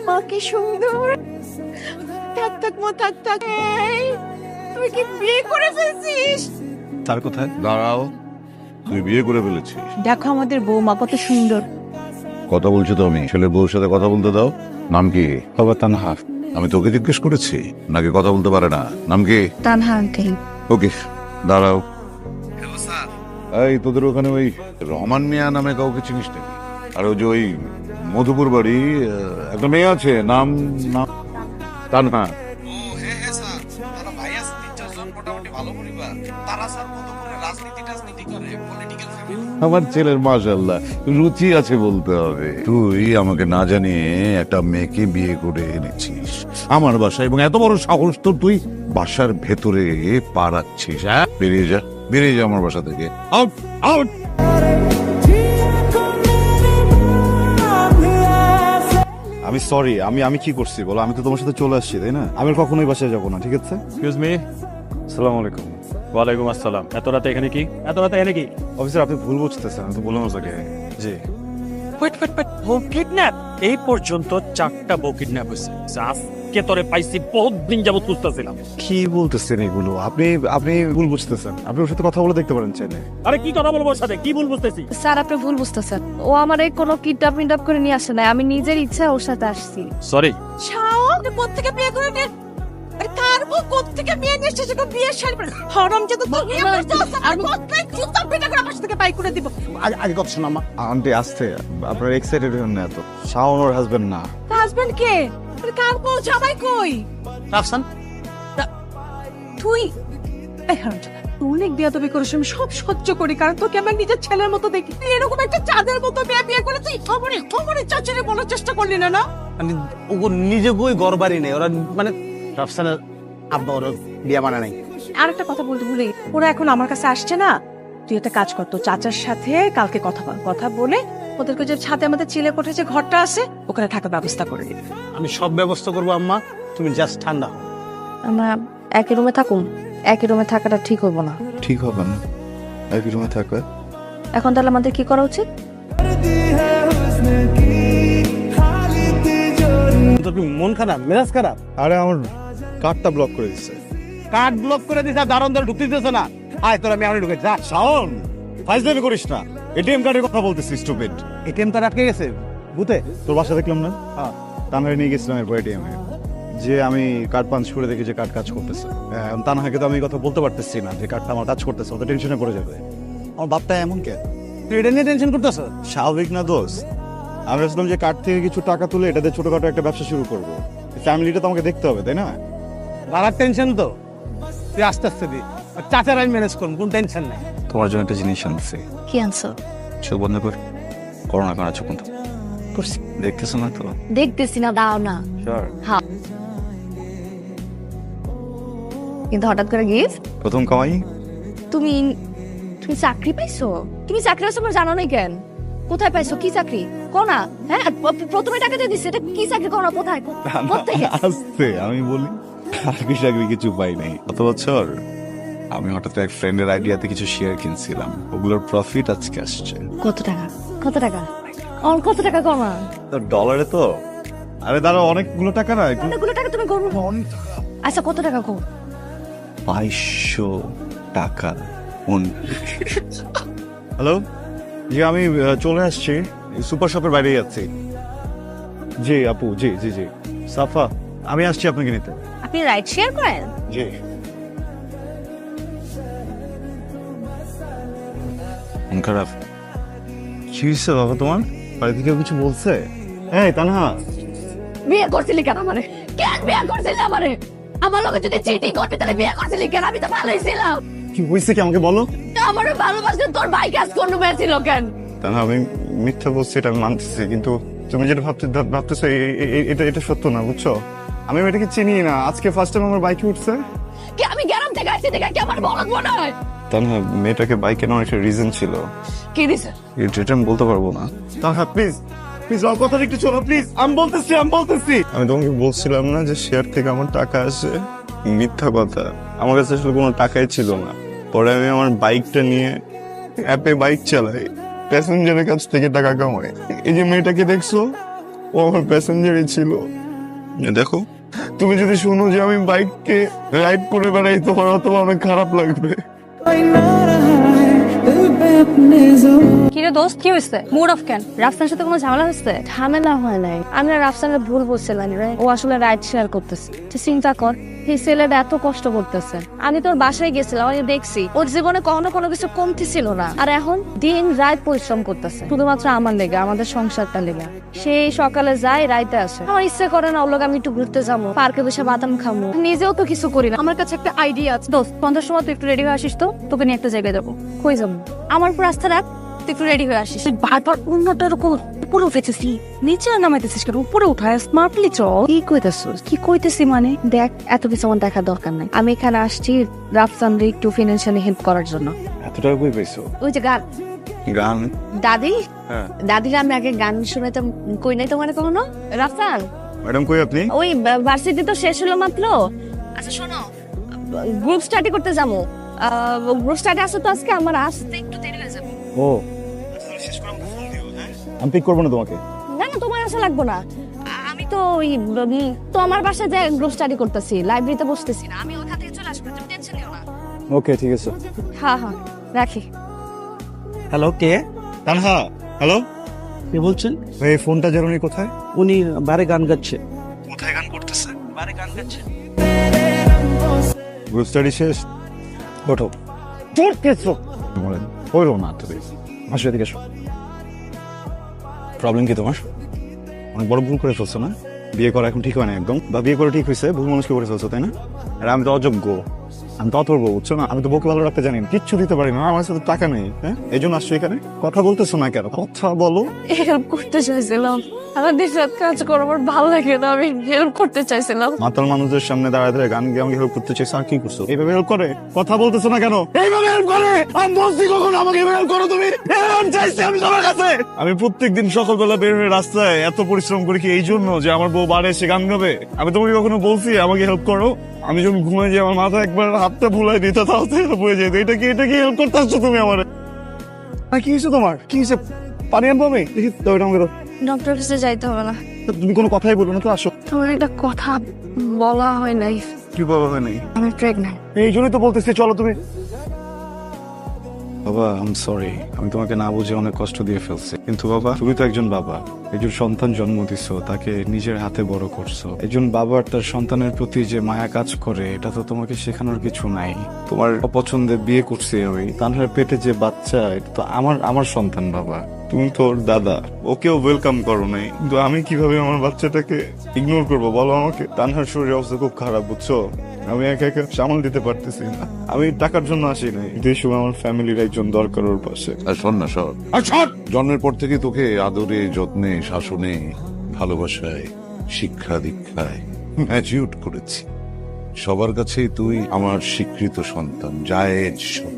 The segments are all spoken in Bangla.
মা কি সুন্দর। থাক থাক মা, থাক থাক। তুই কি বিয়ে করে ফেলছিস? তার কোথায়? দাঁড়াও, তুই বিয়ে করে ফেলেছিস? দেখো আমাদের বৌমা কত সুন্দর। কথা বলছো তো, আমি ছেলের বউর সাথে কথা বলতে দাও। নাম কি? বাবা তানহা। আমি তোকে জিজ্ঞেস করেছি নাকি কথা বলতে পারে না? নাম কি? তানহা আঙ্কেল। ওকে, দাঁড়াও। এই তোদের ওখানে ওই রহমান মিয়া নামে কাউকে চিনিস নাকি? আর ওই যে ওই মধুপুর বাড়ি একটা মেয়ে আছে, নাম নাম তানহা। আমার ছেলের মাশাআল্লাহ রুচি আছে বলতে হবে। তুই আমাকে না জানিয়ে একটা মেয়েকে বিয়ে করে এনেছিস আমার বাসায়, এবং এত বড় সাহস তোর, তুই বাসার ভেতরে পা রাখছিস। হ্যাঁ, বেরিয়ে যা, বেরিয়ে যা আমার বাসা থেকে। Out, out. আমি সরি, আমি কি করছি বলো? আমি তো তোমার সাথে চলে আসছি, তাই না? আমি আর কখনোই বাসায় যাবো না, ঠিক আছে? Excuse me. আসসালামু আলাইকুম। ওয়ালাইকুম আসসালাম। এত রাতে এখানে কি? এত রাতে এখানে কি? অফিসার, আপনি ভুল বুঝতেছেন, আমি তো বললাম আপনাকে। জি। ওয়েট ওয়েট ওয়েট, বউ কিডন্যাপ? এই পর্যন্ত 4টা বউ কিডন্যাপ হয়েছে। আজকে তোরে পাইছি, বহুত দিন যাবত খুঁজতেছিলাম। কি বলতেছেন এগুলো? আপনি ভুল বুঝতেছেন। আপনি ওর সাথে কথা বলে দেখতে পারেন চাইলে। আরে কি কথা বলবো ওর সাথে? কি ভুল বুঝতেছি? স্যার আপনি ভুল বুঝতেছেন। ও আমার এই কোনো কিডন্যাপ করে নিয়ে আসে নাই, আমি নিজের ইচ্ছা ওর সাথে আসছি। সরি। শাওন কোত্থেকে বিয়ে করে নে? আরে কার বউ কোত্থেকে বিয়ে নিয়ে এসেছে? বিয়ে শাড়ি পরে হারাম যত তো বিয়ে করছিস। আর কোত্থেকে জুতা পিটা করে আমার থেকে বাই করে দিব। আগে কথা শোনা মা। আন্টি আসতে, আপনার এক্সাইটেড হন না এত। শাওন ওর হাজবেন্ড না। হাজবেন্ড কে? আরে কার বউ? জামাই কই? রাফসান, তুই এই হারাম জাদা, তুই অনেক বিয়াদবি করিস, আমি সব সহ্য করি, কারণ তোকে আমার নিজের ছেলের মতো দেখি। তুই এরকম একটা চাঁদের মতো মেয়ে বিয়ে করেছিস, খবরে খবরে চাচারে বলার চেষ্টা করলি না? না মানে ও নিজে বই ঘর বাড়ি নেই, ওরা মানে রাফসানের আব্বা ওরা বিয়া মানে নাই। আর একটা কথা বলতে ভুলে, ওরা এখন আমার কাছে আসছে না। তুই একটা কাজ কর, তো চাচার সাথে কালকে কথা বল, কথা বলে ওদেরকে যে ছাদে আমাদের চিলে কোঠে যে ঘরটা আছে ওখানে থাকার ব্যবস্থা করে দিবি। আমি সব ব্যবস্থা করবো আম্মা, তুমি জাস্ট ঠান্ডা হও। আমরা একই রুমে থাকুন। একই রুমে থাকাটা ঠিক হইব না। ঠিক হবে না একই রুমে থাকবে। এখন তাহলে আমাদের কি করা উচিত? তোর কি মন খারাপ, মেজাজ খারাপ? আরে আমার কার্ডটা ব্লক করে দিচ্ছে। কার্ড ব্লক করে দিছে, দারুণ ধরে ঢুকতে দিতেছ না। আয় তোর আমি এখন ঢুকে যা। শাওন, ফাইজলামি করিস না। এটিএম কার্ডের কথা বলতেছিস, স্টুপিড। এটিএম কার্ড আটকে গেছে বুথে। তোর বাসা দেখলাম না? হ্যাঁ। তানহারে নিয়ে গেছিলাম এরপর এটিএম এ, যে আমি কার্ড পাঞ্চ করে দেখি যে কার্ড কাজ করতেছে। তানহাকে তো আমি কথা বলতে পারতেছি না যে কার্ডটা আমার কাজ করতেছে, ওদের টেনশনে পড়ে যাবে। আমার বাপটা এমন কে? তুই এটা নিয়ে টেনশন করতেছ? স্বাভাবিক না দোষ? আমি ভাবছিলাম যে কার্ড থেকে কিছু টাকা তুলে এটাতে ছোটখাটো একটা ব্যবসা শুরু করবো। ফ্যামিলিটা তো আমাকে দেখতে হবে, তাই না? বাবার টেনশন তো তুই আস্তে আস্তে দি, আর চাচার আমি ম্যানেজ করুন, কোন টেনশন নাই। তোমার জন্য একটা জিনিস আনছি। কি আনছো? চোখ বন্ধ কর। করোনা কানা চোখ বন্ধ করছি, দেখতেছো না তো? দেখতেছি না, দাও না। হ্যাঁ, কিন্তু হঠাৎ করে গিফট। প্রথম কামাই। তুমি তুমি চাকরি পাইছো? তুমি চাকরি পাইছো আমার জানো নাই কেন? কোথায় পাইছো? কি চাকরি? কোনা? হ্যাঁ, আর প্রথমে টাকা দিয়ে দিছে, এটা কি চাকরি? কোনা কোথায়? কোথায়? আস্তে আমি বলি, চাকরি চাকরি কিছু পাই নাই গত বছর। আমি হঠাৎ এক ফ্রেন্ডের আইডিয়াতে কিছু শেয়ার কিনছিলাম, ওগুলোর প্রফিট আজকে আসছে। কত টাকা? কত টাকা? আমার কত টাকা কমা? তো ডলারে তো। আরে দাঁড়া, অনেকগুলো টাকা না, অনেকগুলো টাকা তুমি করবো? আচ্ছা কত টাকা কম? 500 টাকা। হ্যালো জি, আমি চলে আসছি, সুপার শপের বাইরে যাচ্ছি। জি আপু, জি জি জি। সাফা, আমি আসছি আপনাকে নিতে। আপনি রাইড শেয়ার করেন? জি। মন খারাপ? কি হয়েছে বাবা তোমার? বাড়ি থেকে কিছু বলছে? এই তানহা, বিয়ে করছিলি কেন আমারে? কেন বিয়ে করছিলি আমারে? আমার লগে যদি চিটিং করবি তাহলে বিয়ে করছিলি কেন? আমি তো ভালোই ছিলাম। কি হয়েছে কি আমাকে বলো। আমারে ভালোবাসলে তোর ভাই কাজ করতে পেরেছিল কেন? তানহা, আমি মিথ্যা বলছি এটা আমি মানতেছি, কিন্তু তুমি যেটা ভাবতেছো এটা সত্য না, বুঝছো? আমি মেয়েটাকে চিনি না, আজকে ফার্স্ট টাইম আমার বাইকে উঠছে। কি আমি গ্রাম থেকে আসছি দেখে কি আমার বলদ মনে হয়? তানহা, মেয়েটাকে বাইকে নেওয়ার একটা রিজন ছিল। কি দিছে? এটা আমি বলতে পারবো না। তানহা প্লিজ, প্লিজ আমার কথা একটু শোনো প্লিজ। আমি বলতেছি আমি তোমাকে বলছিলাম না যে শেয়ার থেকে আমার টাকা আসে। মিথ্যা কথা, আমার কাছে আসলে কোনো টাকাই ছিল না। পরে আমি আমার বাইকটা নিয়ে অ্যাপে বাইক চালাই, প্যাসেঞ্জারের কাছ থেকে টাকা কামায়। এই যে মেয়েটাকে দেখছো, ও আমার প্যাসেঞ্জারই ছিল। দেখো, তুমি যদি শুনো যে আমি বাইককে রাইড করে বেড়াই, তোমার অথবা অনেক খারাপ লাগবে। কিরে দোস্ত, কি হয়েছে? মুড অফ কেন? রাফসানের সাথে কোনো ঝামেলা হয়েছে? ঝামেলা হয় নাই, আমি আর রাফসানের ভুল বলছিলাম রে। ও আসলে রাইড শেয়ার করতেছে। তুই চিন্তা কর, এই ছেলেটা এত কষ্ট করতেছে। আমি তোর বাসায় গেছিলাম, আমি দেখছি ওর জীবনে কখনো কোনো কিছু কমতি ছিল না, আর এখন দিন রাত পরিশ্রম করতেছে শুধুমাত্র আমার লেগে, আমাদের সংসারটা লেগে। সেই সকালে যায়, রাইতে আসে। আমার ইচ্ছে করে না ওর লগে আমি একটু ঘুরতে যাবো, পার্কে বসে বাদাম খাবো। নিজেও তো কিছু করি না। আমার কাছে একটা আইডিয়া আছে দোস্ত, 50 সময় তুই একটু রেডি হয়ে আসিস তো, তোকে নিয়ে একটা জায়গায় যাবো। কই যাবো? আমার উপর আস্থা রাখ, তুই একটু রেডি হয়ে আসিস। তুই বারবার অন্যটার উপরে উঠেছিস, নিচে নামাইতেছিস কেন? উপরে উঠায় স্মার্টলি চল। কি কইতেছিস? কি কইতেছি মানে, দেখ এত কিছু আমার দেখার দরকার নাই। আমি এখানে আসছি রাফসানরে একটু ফিনান্সিয়ালি হেল্প করার জন্য। এত টাকা কই পাইছো? ওই যে গান গান? দাদি, হ্যাঁ। দাদির আমি আগে গান শুনাইতাম, কই নাই তোমার কখনো? রাফসান, ম্যাডাম কই আপনি? ওই ভার্সিটি তো শেষ হলো মাত্র। আচ্ছা শোনো, গ্রুপ স্টাডি করতে যাবো। গ্রুপ স্টাডি আছে তো আজকে, আমার আসতে একটু দেরি হয়ে যাবে। ও, আমি পিক করবো না তোমাকে। না না, তোমার আসা লাগবো না। আমি তো ওই তো আমার বাসায় যে গ্রুপ স্টাডি করতেছি, লাইব্রেরিতে বসতেছি না। আমি ওখান থেকে চলে আসবো, তুমি টেনশন নিও না। ওকে, ঠিক আছে। হ্যাঁ হ্যাঁ, রাখি। হ্যালো, কে? তানহা, হ্যালো। কে বলছেন? এই ফোনটা জানুনি কোথায়? উনি বারে গান গাচ্ছে। কোথায় গান করতেছে? বারে গান গাচ্ছে। গ্রুপ স্টাডি শেষ, ওঠো। তোর কেসো বলেন, হইলো না তুমি। আসো এদিকে এসো। প্রবলেম কি তোমার? অনেক বড় ভুল করে ফেলছো না? বিয়ে করা এখন ঠিক হয় না একদম, বা বিয়ে করে ঠিক হয়েছে, ভুল মানুষকে করে ফেলছো, তাই না? আর আমি তো অযোগ্য, আমি তো অথর্ব, বুঝছো না? আমি তো বউকে ভালো রাখতে জানি না, কিচ্ছু দিতে পারি না, আমার সাথে টাকা নেই। হ্যাঁ, এই জন্য আসছো এখানে। কথা বলতেছো না কেন? কথা বলো। হেল্প করতে চাইছিলাম, আমাদের সাথে কাজ করো, আমার ভালো লাগে না, আমি হেল্প করতে চাইছিলাম। মাতাল মানুষদের সামনে দাঁড়ায় দাঁড়ায় গান গিয়ে আমাকে হেল্প করতে চাইছো, আর কি করছো? এইভাবে হেল্প করে? কথা বলতেছো না কেন? এইভাবে হেল্প করে? আমি বলছি কখন আমাকে হেল্প করো তুমি? হেল্প চাইছি আমি তোমার কাছে। আমি প্রত্যেকদিন সকালবেলা বের হয়ে রাস্তায় এত পরিশ্রম করি কি এই জন্য যে আমার বউ বাড়ি এসে গান গাবে? আমি তোমাকে কখনো বলছি আমাকে হেল্প করো? আমি যখন ঘুমাই যাই আমার মাথা একবার হাতটা ভুলাই দিতে, তাও হেল্প হয়ে যেত। এটা কি হেল্প করতে আসছো তুমি আমার? কি হয়েছে তোমার? কি হয়েছে? পানি আনবো আমি? দেখি তো, এটা আমাকে দাও। ডক্টর কাছে যাইতে হবে না। তুমি কোনো কথাই বলো না তো, আসো। তোমার একটা কথা বলা হয় নাই, কি বাবা হয় নাই? আমি প্রেগন্যান্ট। এই জন্যই তো বলতেছি চলো তুমি। বাবা, আই এম সরি, আমি তোমাকে না বুঝে অনেক কষ্ট দিয়ে ফেলছি। কিন্তু বাবা, তুমি তো একজন বাবা, একজন সন্তান জন্ম দিছো, তাকে নিজের হাতে বড় করছো। একজন বাবার তার সন্তানের প্রতি যে মায়া কাজ করে, এটা তো তোমাকে শেখানোর কিছু নাই। তোমার অপছন্দে বিয়ে করছি আমি, তানহার পেটে যে বাচ্চা, এটা তো আমার সন্তান বাবা। তুমি তো ওর দাদা, ওকেও ওয়েলকাম করো নাই, কিন্তু আমি কিভাবে আমার বাচ্চাটাকে ইগনোর করবো বলো আমাকে? তানহার শরীর অবস্থা খুব খারাপ, বুঝছো? আমি একা একা সামাল দিতে পারতেছি না। আমি টাকার জন্য আসি নাই, এই সময় আমার ফ্যামিলির একজন দরকার ওর পাশে। আর শোন না, শোন জন্মের পর থেকে তোকে আদরে, যত্নে, শাসনে, ভালোবাসায়, শিক্ষা দীক্ষায় ম্যাচিউর করেছি। সবার কাছেই তুই আমার স্বীকৃত সন্তান, জায়েজ সন্তান।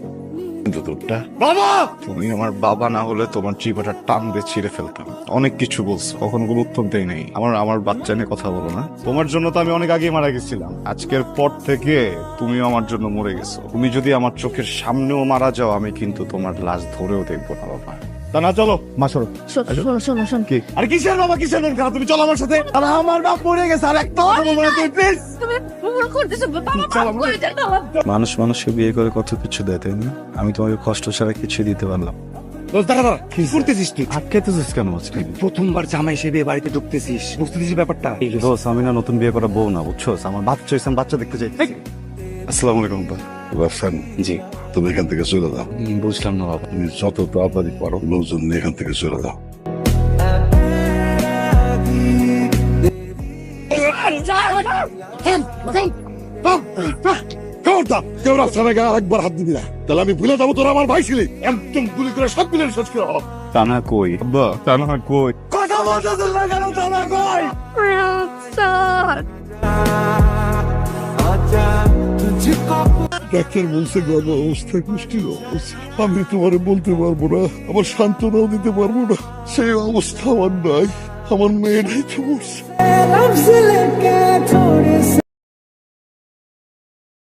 কিন্তু তোরটা, বাবা, তুমি আমার বাবা না হলে তোমার জিভাটা টান দিয়ে ছিঁড়ে ফেলতাম। অনেক কিছু বলছো, কখনো কোনো উত্তর দেই নাই। আমার বাচ্চা নিয়ে কথা বলো না। তোমার জন্য তো আমি অনেক আগে মারা গেছিলাম, আজকের পর থেকে তুমিও আমার জন্য মরে গেছো। তুমি যদি আমার চোখের সামনেও মারা যাও, আমি কিন্তু তোমার লাশ ধরেও দেখবো না বাবা। তা না, চলো মা, সরো। শোনো শোনো শোনো, কি? আর কিসের বাবা, কিসের দরকার? তুমি চলো আমার সাথে। আর আমার বাপ মরে গেছে, আর একটা কথা বলবো না তুমি, প্লিজ। তুমি ভুল করতেছো বাবা, চলো, মাফ করে দেন বাবা। মানুষ মানুষকে বিয়ে করে কত কিছু দেয়, তাই না? আমি তোমাকে কষ্ট ছাড়া কিছু দিতে পারলাম। কি করতেছিস তুই? আটকাইতেছিস কেন আজকে? প্রথমবার জামাই হিসেবে বাড়িতে ঢুকতেছিস, বুঝতেছিস ব্যাপারটা? দোস্ত, আমি না নতুন বিয়ে করা বউ না, বুঝছো? আমার বাচ্চা হয়েছে, আমি বাচ্চা দেখতে চাই। আসসালামু আলাইকুম বা। রাফসান, জি। তুমি এখান থেকে চলে যাও। বুঝলাম না বাবা। তুমি যত তাড়াতাড়ি পারো লোকজন নিয়ে এখান থেকে চলে যাও। কেউ রাস্তায় গায়ে আরেকবার হাত দিবি না, তাহলে আমি ভুলে যাবো তোরা আমার ভাই ছিলি। একদম গুলি করে সব মিলে শেষ করে হবে। টানা কই? আব্বা, টানা কই? কথা বলতেছিস না কেন? তারা কই? রাফসান, ডাক্তার বলছে বাবা অবস্থা কুষ্ঠির অবস্থা, আমি তোমার বলতে পারবো না, আমার সান্ত্বনাও দিতে পারবো না। সেই অবস্থা আমার নাই, আমার মেয়েটাই তো বলছে।